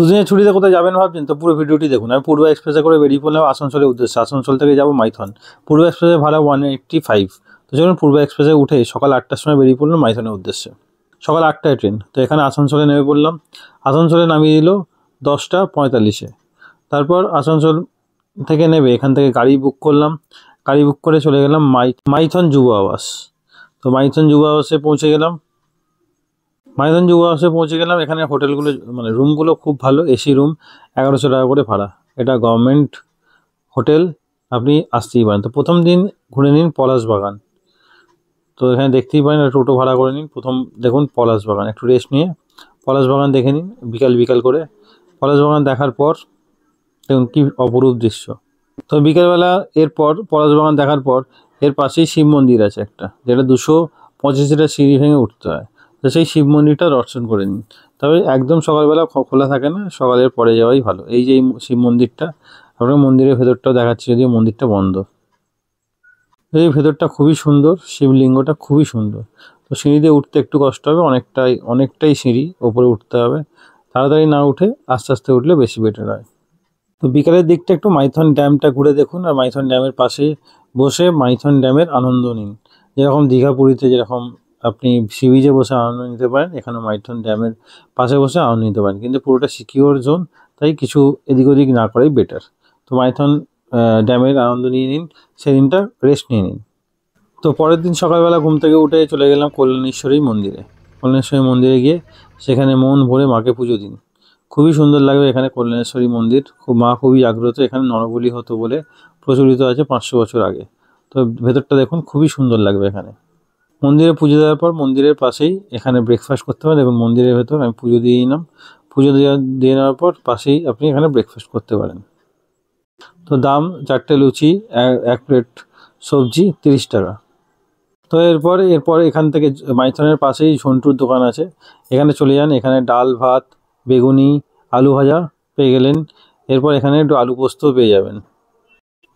দুদিনের ছুটিতে কোথায় যাবেন ভাবছেন তো পুরো ভিডিওটি দেখুন। আমি পূর্ব এক্সপ্রেসে করে বেরিয়ে পড়লাম আসানসোলের উদ্দেশ্যে। আসানসোল থেকে যাব মাইথন। পূর্ব এক্সপ্রেসের ভাড়া 185। তো চলুন পূর্ব এক্সপ্রেসে উঠে সকাল 8টার সময় বেরিয়ে পড়লাম মাইথনের উদ্দেশ্যে। সকাল 8টায় ট্রেন। তো এখানে আসানসোলে নেমে পড়লাম। আসানসোলে নামিয়ে দিল 10টা 45-এ। তারপর আসানসোল থেকে নেবে এখান থেকে গাড়ি বুক করলাম। গাড়ি বুক করে চলে গেলাম মাইথন যুব আবাস। তো মাইথন যুব আবাসে পৌঁছে গেলাম। এখানে হোটেলগুলো মানে রুমগুলো খুব ভালো, এসি রুম, 1100 টাকা করে ভাড়া। এটা গভর্নমেন্ট হোটেল, আপনি আসতেই পারেন। তো প্রথম দিন ঘুরে নিন পলাশ বাগান। তো এখানে দেখতেই পারেন টোটো ভাড়া করে নিন। প্রথম দেখুন পলাশ বাগান, একটু রেস্ট নিয়ে পলাশ বাগান দেখে নিন বিকাল করে। পলাশ বাগান দেখার পর দেখুন কী অপরূপ দৃশ্য। তো বিকেলবেলা এরপর পলাশ বাগান দেখার পর এর পাশেই শিব মন্দির আছে একটা, যেটা 285টা সিঁড়ি ভেঙে উঠতে হয়। তো সেই শিব মন্দিরটা দর্শন করে নিন। তবে একদম সকালবেলা খোলা থাকে না, সকালের পরে যাওয়াই ভালো। এই যে শিব মন্দিরটা, আপনার মন্দিরের ভেতরটাও দেখাচ্ছি, যদিও মন্দিরটা বন্ধ। এই ভেতরটা খুবই সুন্দর, শিবলিঙ্গটা খুবই সুন্দর। তো সিঁড়িতে উঠতে একটু কষ্ট হবে, অনেকটাই সিঁড়ি ওপরে উঠতে হবে। তাড়াতাড়ি না উঠে আস্তে আস্তে উঠলে বেশি বেটার হয়। তো বিকালের দিকটা একটু মাইথন ড্যামটা ঘুরে দেখুন, আর মাইথন ড্যামের পাশে বসে মাইথন ড্যামের আনন্দ নিন। যেরকম দীঘা পুরীতে যেরকম আপনি সি বিচে বসে আনন্দ নিতে পারেন, এখানে মাইথন ড্যামের পাশে বসে আনন্দ নিতে পারেন। কিন্তু পুরোটা সিকিউর জোন, তাই কিছু এদিক ওদিক না করাই বেটার। তো মাইথন ড্যামের আনন্দ নিয়ে নিন, সেদিনটা রেস্ট নিয়ে নিন। তো পরের দিন সকালবেলা ঘুম থেকে উঠে চলে গেলাম কল্যাণেশ্বরী মন্দিরে। কল্যাণেশ্বরী মন্দিরে গিয়ে সেখানে মন ভরে মাকে পুজো দিন। খুবই সুন্দর লাগবে এখানে কল্যাণেশ্বরী মন্দির। মা খুবই জাগ্রত, এখানে নরবলি হতো বলে প্রচলিত আছে 500 বছর আগে। তো ভেতরটা দেখুন খুবই সুন্দর লাগবে এখানে। মন্দিরে পুজো দেওয়ার পর মন্দিরের পাশেই এখানে ব্রেকফাস্ট করতে পারেন। এবং মন্দিরের ভেতর আমি পুজো দিয়ে নিলাম। পুজো দিয়ে নেওয়ার পর পাশেই আপনি এখানে ব্রেকফাস্ট করতে পারেন। তো দাম 4টে লুচি, 1 প্লেট সবজি 30 টাকা। তো এরপরে এখান থেকে মাইথনের পাশেই ঝন্টুর দোকান আছে, এখানে চলে যান। এখানে ডাল ভাত, বেগুনি, আলু ভাজা পেয়ে গেলেন। এরপর এখানে একটু আলু পোস্ত পেয়ে যাবেন।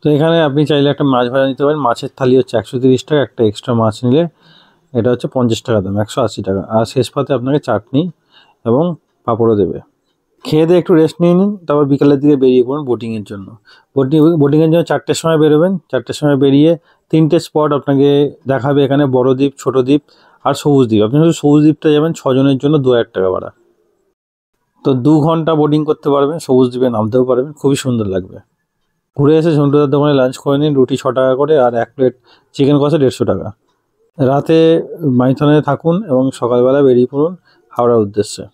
তো এখানে আপনি চাইলে একটা মাছ ভাজা নিতে পারেন। মাছের থালি হচ্ছে 130 টাকা, একটা এক্সট্রা মাছ নিলে এটা হচ্ছে 50 টাকা দাম, 180 টাকা। আর শেষ পাতে আপনাকে চাটনি এবং পাঁপড়ও দেবে। খেয়ে দিয়ে একটু রেস্ট নিয়ে নিন, তারপর বিকালের দিকে বেরিয়ে পড়ুন বোটিংয়ের জন্য। বোটিংয়ের জন্য 4টের সময় বেরোবেন। 4টের সময় বেরিয়ে 3টে স্পট আপনাকে দেখাবে এখানে, বড় দ্বীপ, ছোটো দ্বীপ আর সবুজ দ্বীপ। আপনি শুধু সবুজ দ্বীপটা যাবেন 6 জনের জন্য 2000 টাকা ভাড়া। তো 2 ঘন্টা বোটিং করতে পারবেন, সবুজ দ্বীপে নামতেও পারবেন, খুবই সুন্দর লাগবে। ঘুরে এসে ঝন্টুদার দোকানে লাঞ্চ করে নিন, রুটি 6 টাকা করে আর 1 প্লেট চিকেন কষা 150 টাকা। রাতে মাইথনে থাকুন এবং সকালবেলা বেরিয়ে পড়ুন হাওড়ার উদ্দেশ্যে।